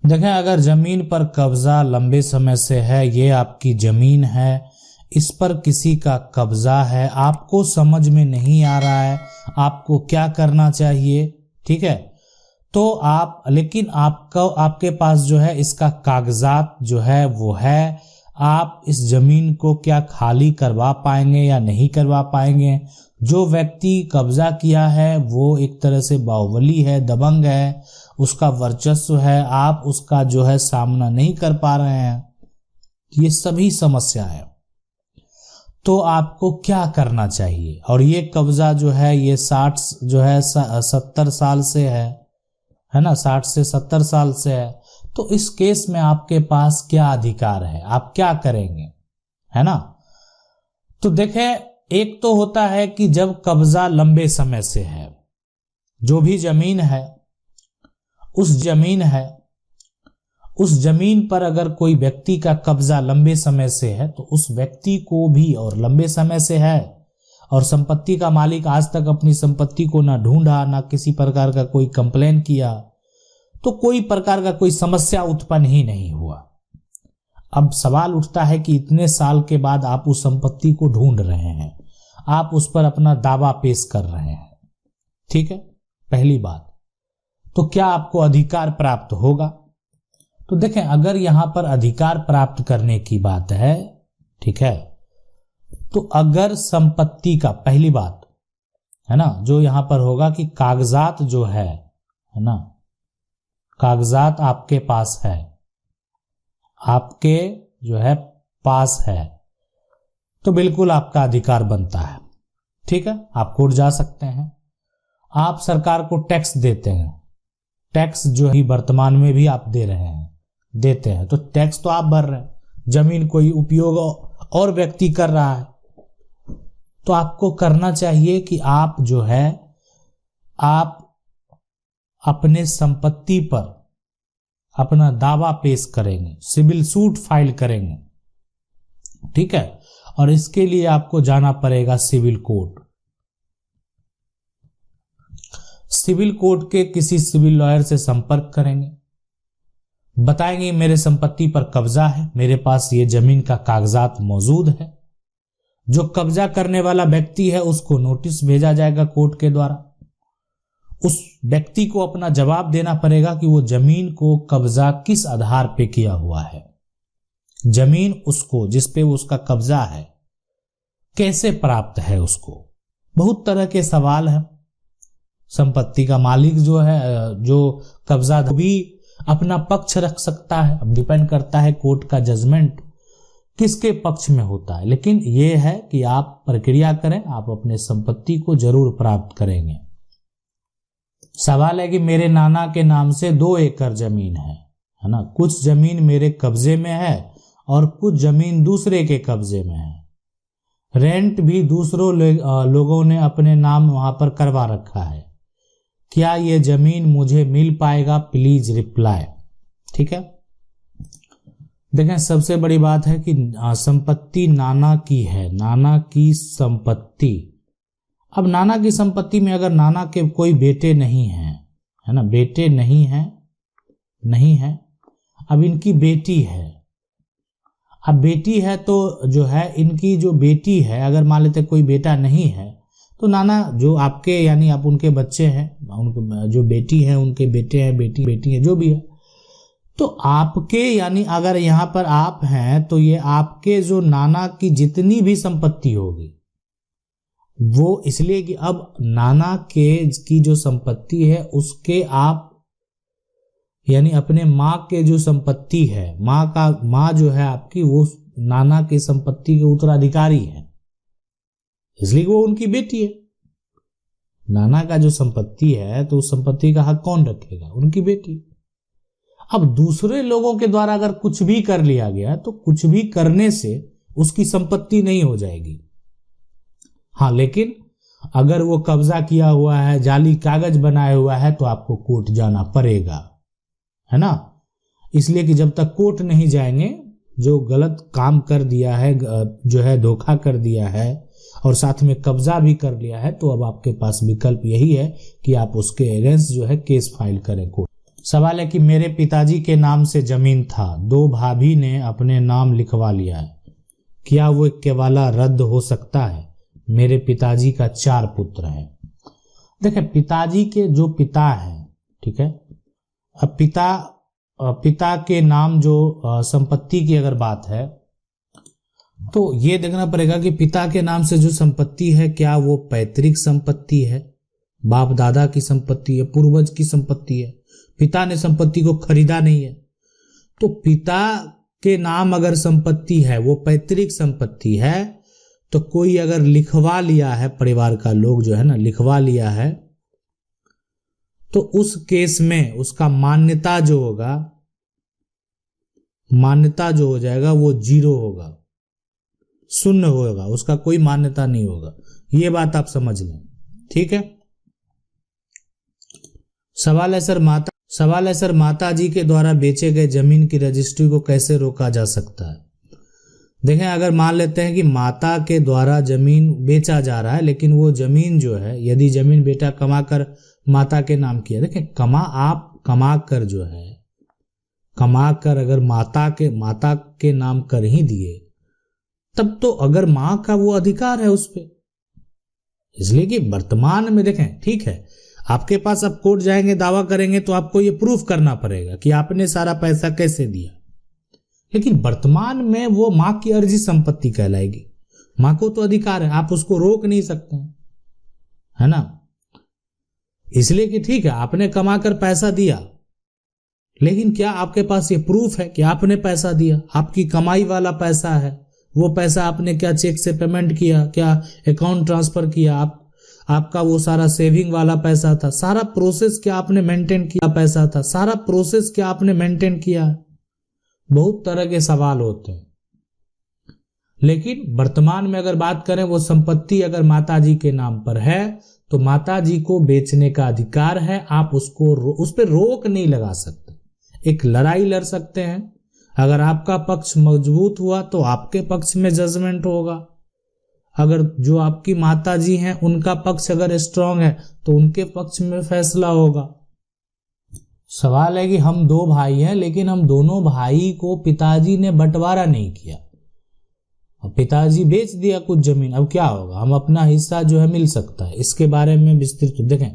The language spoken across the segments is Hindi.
देखें, अगर जमीन पर कब्जा लंबे समय से है, ये आपकी जमीन है, इस पर किसी का कब्जा है, आपको समझ में नहीं आ रहा है आपको क्या करना चाहिए, ठीक है, तो आप, लेकिन आपको, आपके पास जो है इसका कागजात जो है वो है, आप इस जमीन को क्या खाली करवा पाएंगे या नहीं करवा पाएंगे। जो व्यक्ति कब्जा किया है वो एक तरह से बाहुबली है, दबंग है, उसका वर्चस्व है, आप उसका जो है सामना नहीं कर पा रहे हैं, ये सभी समस्या है। तो आपको क्या करना चाहिए। और ये कब्जा जो है ये 70 साल से है ना, 60 से 70 साल से है। तो इस केस में आपके पास क्या अधिकार है, आप क्या करेंगे, है ना। तो देखें, एक तो होता है कि जब कब्जा लंबे समय से है, जो भी जमीन है उस जमीन पर अगर कोई व्यक्ति का कब्जा लंबे समय से है तो उस व्यक्ति को भी, और लंबे समय से है, और संपत्ति का मालिक आज तक अपनी संपत्ति को ना ढूंढा, ना किसी प्रकार का कोई कंप्लेन किया, तो कोई प्रकार का कोई समस्या उत्पन्न ही नहीं हुआ। अब सवाल उठता है कि इतने साल के बाद आप उस संपत्ति को ढूंढ रहे हैं, आप उस पर अपना दावा पेश कर रहे हैं, ठीक है, पहली बात। तो क्या आपको अधिकार प्राप्त होगा। तो देखें, अगर यहां पर अधिकार प्राप्त करने की बात है, ठीक है, तो अगर संपत्ति का, पहली बात है ना, जो यहां पर होगा कि कागजात जो है ना, कागजात आपके पास है, आपके जो है पास है, तो बिल्कुल आपका अधिकार बनता है, ठीक है, आप कोर्ट जा सकते हैं। आप सरकार को टैक्स देते हैं, टैक्स जो है वर्तमान में भी आप दे रहे हैं, देते हैं, तो टैक्स तो आप भर रहे हैं, जमीन कोई उपयोग और व्यक्ति कर रहा है, तो आपको करना चाहिए कि आप जो है आप अपने संपत्ति पर अपना दावा पेश करेंगे, सिविल सूट फाइल करेंगे, ठीक है, और इसके लिए आपको जाना पड़ेगा सिविल कोर्ट। सिविल कोर्ट के किसी सिविल लॉयर से संपर्क करेंगे, बताएंगे मेरे संपत्ति पर कब्जा है, मेरे पास ये जमीन का कागजात मौजूद है। जो कब्जा करने वाला व्यक्ति है उसको नोटिस भेजा जाएगा कोर्ट के द्वारा, उस व्यक्ति को अपना जवाब देना पड़ेगा कि वो जमीन को कब्जा किस आधार पे किया हुआ है, जमीन उसको जिस पे उसका कब्जा है कैसे प्राप्त है, उसको बहुत तरह के सवाल हैं। संपत्ति का मालिक जो है, जो कब्जा भी अपना पक्ष रख सकता है, अब डिपेंड करता है कोर्ट का जजमेंट किसके पक्ष में होता है, लेकिन यह है कि आप प्रक्रिया करें, आप अपने संपत्ति को जरूर प्राप्त करेंगे। सवाल है कि मेरे नाना के नाम से 2 एकड़ जमीन है ना, कुछ जमीन मेरे कब्जे में है और कुछ जमीन दूसरे के कब्जे में है, रेंट भी दूसरों लोगों ने अपने नाम वहां पर करवा रखा है, क्या ये जमीन मुझे मिल पाएगा, प्लीज रिप्लाई, ठीक है। देखें, सबसे बड़ी बात है कि संपत्ति नाना की है, नाना की संपत्ति। अब नाना की संपत्ति में अगर नाना के कोई बेटे नहीं हैं, है ना, बेटे नहीं है, अब इनकी बेटी है, अब बेटी है तो जो है इनकी जो बेटी है, अगर मान लेते कोई बेटा नहीं है तो नाना जो आपके, यानी आप उनके बच्चे हैं, उनके जो बेटी है उनके बेटे हैं, बेटी है, जो भी है, तो आपके, यानी अगर यहां पर आप हैं तो ये आपके जो नाना की जितनी भी संपत्ति होगी वो, इसलिए कि अब नाना के की जो संपत्ति है उसके आप, यानी अपने माँ के जो संपत्ति है, माँ जो है आपकी, वो नाना की संपत्ति के उत्तराधिकारी है, इसलिए वो उनकी बेटी है। नाना का जो संपत्ति है तो उस संपत्ति का हक कौन रखेगा, उनकी बेटी। अब दूसरे लोगों के द्वारा अगर कुछ भी कर लिया गया तो कुछ भी करने से उसकी संपत्ति नहीं हो जाएगी। हाँ, लेकिन अगर वो कब्जा किया हुआ है, जाली कागज बनाया हुआ है, तो आपको कोर्ट जाना पड़ेगा, है ना। इसलिए कि जब तक कोर्ट नहीं जाएंगे, जो गलत काम कर दिया है, जो है धोखा कर दिया है और साथ में कब्जा भी कर लिया है, तो अब आपके पास विकल्प यही है कि आप उसके अगेंस्ट जो है केस फाइल करें कोर्ट। सवाल है कि मेरे पिताजी के नाम से जमीन था, 2 भाभी ने अपने नाम लिखवा लिया है, क्या वो केवाला रद्द हो सकता है? मेरे पिताजी का 4 पुत्र है। देखिए, पिताजी के जो पिता है, ठीक है, अब पिता के नाम जो संपत्ति की अगर बात है तो ये देखना पड़ेगा कि पिता के नाम से जो संपत्ति है क्या वो पैतृक संपत्ति है, बाप दादा की संपत्ति है, पूर्वज की संपत्ति है, पिता ने संपत्ति को खरीदा नहीं है। तो पिता के नाम अगर संपत्ति है, वो पैतृक संपत्ति है, तो कोई अगर लिखवा लिया है, परिवार का लोग जो है ना लिखवा लिया है, तो उस केस में उसका मान्यता जो हो जाएगा वो 0 होगा, शून्य होगा, उसका कोई मान्यता नहीं होगा। ये बात आप समझ लें, ठीक है। सवाल है सर माता जी के द्वारा बेचे गए जमीन की रजिस्ट्री को कैसे रोका जा सकता है? देखें, अगर मान लेते हैं कि माता के द्वारा जमीन बेचा जा रहा है, लेकिन वो जमीन जो है, यदि जमीन बेटा कमा कर माता के नाम किया, देखें कमा कर अगर माता के नाम कर ही दिए, तब तो अगर मां का वो अधिकार है उस पे। इसलिए कि वर्तमान में देखें, ठीक है, आपके पास आप कोर्ट जाएंगे, दावा करेंगे तो आपको ये प्रूफ करना पड़ेगा कि आपने सारा पैसा कैसे दिया, लेकिन वर्तमान में वो मां की अर्जी संपत्ति कहलाएगी। मां को तो अधिकार है, आप उसको रोक नहीं सकते, है ना। इसलिए कि ठीक है, आपने कमा कर पैसा दिया, लेकिन क्या आपके पास ये प्रूफ है कि आपने पैसा दिया? आपकी कमाई वाला पैसा है, वो पैसा आपने क्या चेक से पेमेंट किया, क्या अकाउंट ट्रांसफर किया, आपका वो सारा सेविंग वाला पैसा था, सारा प्रोसेस क्या आपने मेंटेन किया, पैसा था, सारा प्रोसेस क्या आपने मेंटेन किया? बहुत तरह के सवाल होते हैं। लेकिन वर्तमान में अगर बात करें, वो संपत्ति अगर माताजी के नाम पर है तो माताजी को बेचने का अधिकार है, आप उस पर रोक नहीं लगा सकते। एक लड़ाई लड़ सकते हैं, अगर आपका पक्ष मजबूत हुआ तो आपके पक्ष में जजमेंट होगा, अगर जो आपकी माताजी हैं उनका पक्ष अगर स्ट्रांग है तो उनके पक्ष में फैसला होगा। सवाल है कि हम 2 भाई हैं, लेकिन हम दोनों भाई को पिताजी ने बंटवारा नहीं किया, अब पिताजी बेच दिया कुछ जमीन, अब क्या होगा? हम अपना हिस्सा जो है मिल सकता है। इसके बारे में विस्तृत देखें,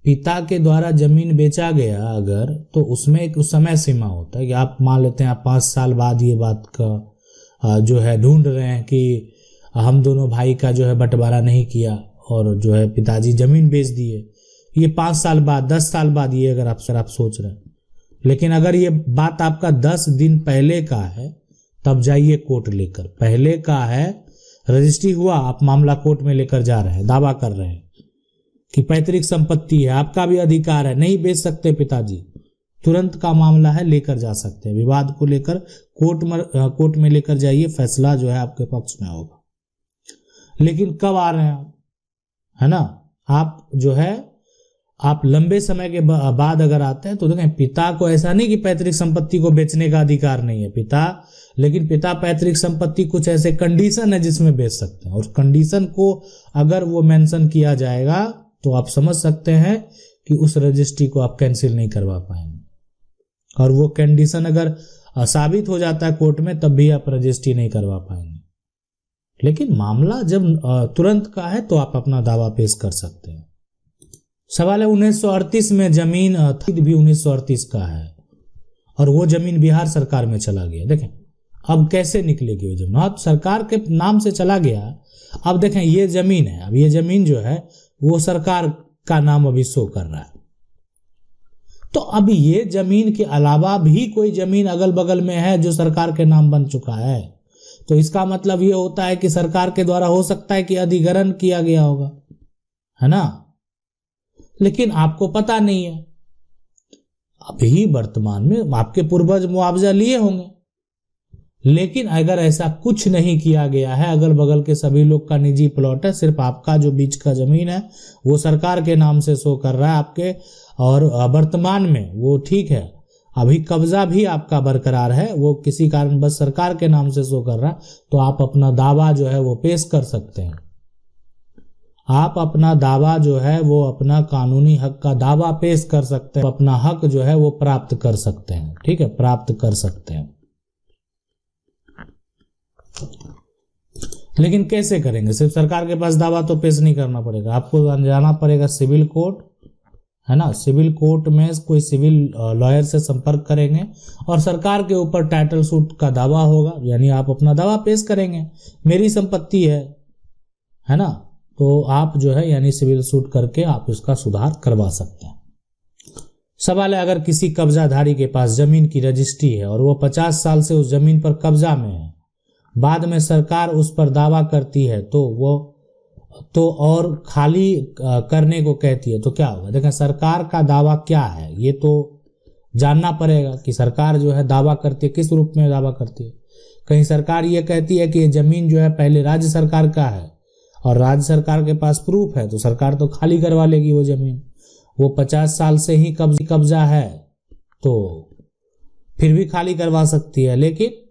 पिता के द्वारा जमीन बेचा गया अगर, तो उसमें एक समय सीमा होता है कि आप मान लेते हैं आप 5 साल बाद ये बात का जो है ढूंढ रहे हैं कि हम दोनों भाई का जो है बंटवारा नहीं किया और जो है पिताजी जमीन बेच दिए, ये 5 साल बाद 10 साल बाद ये अगर आप सोच रहे हैं। लेकिन अगर ये बात आपका 10 दिन पहले का है, तब जाइए कोर्ट लेकर। पहले का है, रजिस्ट्री हुआ, आप मामला कोर्ट में लेकर जा रहे हैं, दावा कर रहे हैं कि पैतृक संपत्ति है, आपका भी अधिकार है, नहीं बेच सकते पिताजी, तुरंत का मामला है, लेकर जा सकते हैं। विवाद को लेकर कोर्ट में लेकर जाइए, फैसला जो है आपके पक्ष में होगा। लेकिन कब आ रहे हैं आप, है ना, आप जो है आप लंबे समय के बाद अगर आते हैं तो देखें, पिता को ऐसा नहीं कि पैतृक संपत्ति को बेचने का अधिकार नहीं है लेकिन पिता पैतृक संपत्ति कुछ ऐसे कंडीशन है जिसमें बेच सकते हैं, और कंडीशन को अगर वो मेंशन किया जाएगा तो आप समझ सकते हैं कि उस रजिस्ट्री को आप कैंसिल नहीं करवा पाएंगे, और वो कंडीशन अगर साबित हो जाता है कोर्ट में तब भी आप रजिस्ट्री नहीं करवा पाएंगे। लेकिन मामला जब तुरंत का है तो आप अपना दावा पेश कर सकते हैं। सवाल है 1938 में जमीन भी 1938 का है और वो जमीन बिहार सरकार में चला गया। देखें अब कैसे निकलेगी वो जमीन, हाँ सरकार के नाम से चला गया। अब देखें ये जमीन है, अब ये जमीन जो है वो सरकार का नाम अभी शो कर रहा है, तो अब ये जमीन के अलावा भी कोई जमीन अगल बगल में है जो सरकार के नाम बन चुका है, तो इसका मतलब ये होता है कि सरकार के द्वारा हो सकता है कि अधिग्रहण किया गया होगा, है ना, लेकिन आपको पता नहीं है। अभी वर्तमान में आपके पूर्वज मुआवजा लिए होंगे, लेकिन अगर ऐसा कुछ नहीं किया गया है, अगल बगल के सभी लोग का निजी प्लॉट है, सिर्फ आपका जो बीच का जमीन है वो सरकार के नाम से शो कर रहा है आपके, और वर्तमान में वो ठीक है, अभी कब्जा भी आपका बरकरार है, वो किसी कारण बस सरकार के नाम से शो कर रहा है, तो आप अपना दावा जो है वो पेश कर सकते हैं। आप अपना दावा जो है वो अपना कानूनी हक का दावा पेश कर सकते हैं, अपना हक जो है वो प्राप्त कर सकते हैं। ठीक है, प्राप्त कर सकते हैं। लेकिन कैसे करेंगे? सिर्फ सरकार के पास दावा तो पेश नहीं करना पड़ेगा, आपको जाना पड़ेगा सिविल कोर्ट, है ना। सिविल कोर्ट में कोई सिविल लॉयर से संपर्क करेंगे और सरकार के ऊपर टाइटल सूट का दावा होगा, यानी आप अपना दावा पेश करेंगे, मेरी संपत्ति है ना। तो आप जो है यानी सिविल सूट करके आप इसका सुधार करवा सकते हैं। सवाल है, अगर किसी कब्जाधारी के पास जमीन की रजिस्ट्री है और वो 50 साल से उस जमीन पर कब्जा में है, बाद में सरकार उस पर दावा करती है तो और खाली करने को कहती है, तो क्या होगा? देखें, सरकार का दावा क्या है ये तो जानना पड़ेगा कि सरकार जो है दावा करती है, किस रूप में दावा करती है। कहीं सरकार ये कहती है कि ये जमीन जो है पहले राज्य सरकार का है और राज्य सरकार के पास प्रूफ है, तो सरकार तो खाली करवा लेगी वो जमीन। वो 50 साल से ही कब्जा है तो फिर भी खाली करवा सकती है, लेकिन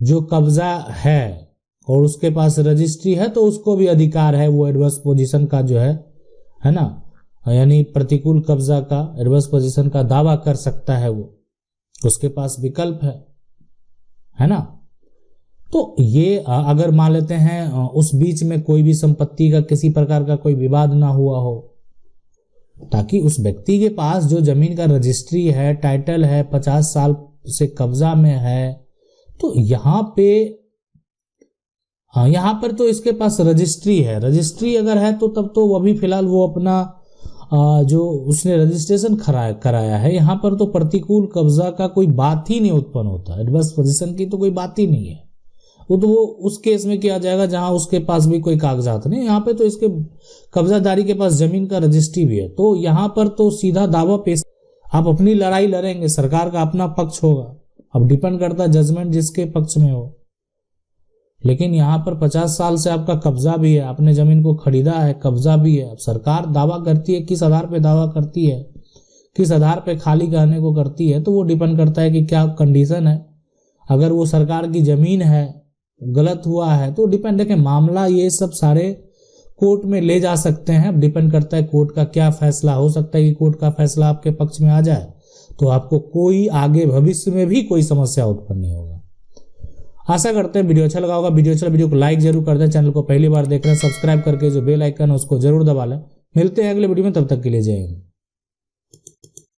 जो कब्जा है और उसके पास रजिस्ट्री है तो उसको भी अधिकार है, वो एडवर्स पोजीशन का जो है ना, यानी प्रतिकूल कब्जा का एडवर्स पोजीशन का दावा कर सकता है, वो उसके पास विकल्प है ना। तो ये अगर मान लेते हैं उस बीच में कोई भी संपत्ति का किसी प्रकार का कोई विवाद ना हुआ हो, ताकि उस व्यक्ति के पास जो जमीन का रजिस्ट्री है, टाइटल है, 50 साल से कब्जा में है, तो यहाँ पर तो इसके पास रजिस्ट्री है। रजिस्ट्री अगर है तो तब तो वो अभी फिलहाल वो अपना जो उसने रजिस्ट्रेशन कराया है, यहाँ पर तो प्रतिकूल कब्जा का कोई बात ही नहीं उत्पन्न होता, एडवर्स पोजीशन की तो कोई बात ही नहीं है। वो तो वो उस केस में किया जाएगा जहां उसके पास भी कोई कागजात नहीं। यहाँ पे तो इसके कब्जादारी के पास जमीन का रजिस्ट्री भी है, तो यहाँ पर तो सीधा दावा पेश, आप अपनी लड़ाई लड़ेंगे, सरकार का अपना पक्ष होगा। अब डिपेंड करता है जजमेंट जिसके पक्ष में हो। लेकिन यहाँ पर 50 साल से आपका कब्जा भी है, आपने जमीन को खरीदा है, कब्जा भी है। अब सरकार दावा करती है, किस आधार पे दावा करती है, किस आधार पे खाली करने को करती है, तो वो डिपेंड करता है कि क्या कंडीशन है। अगर वो सरकार की जमीन है, गलत हुआ है तो डिपेंड, देखें मामला ये सब सारे कोर्ट में ले जा सकते हैं। अब डिपेंड करता है कोर्ट का क्या फैसला। हो सकता है कि कोर्ट का फैसला आपके पक्ष में आ जाए तो आपको कोई आगे भविष्य में भी कोई समस्या उत्पन्न नहीं होगा। आशा करते हैं वीडियो अच्छा लगा होगा। वीडियो को लाइक जरूर कर दें। चैनल को पहली बार देख रहे हैं सब्सक्राइब करके जो बेल आइकन है उसको जरूर दबा लें। मिलते हैं अगले वीडियो में, तब तक के लिए जय हिंद।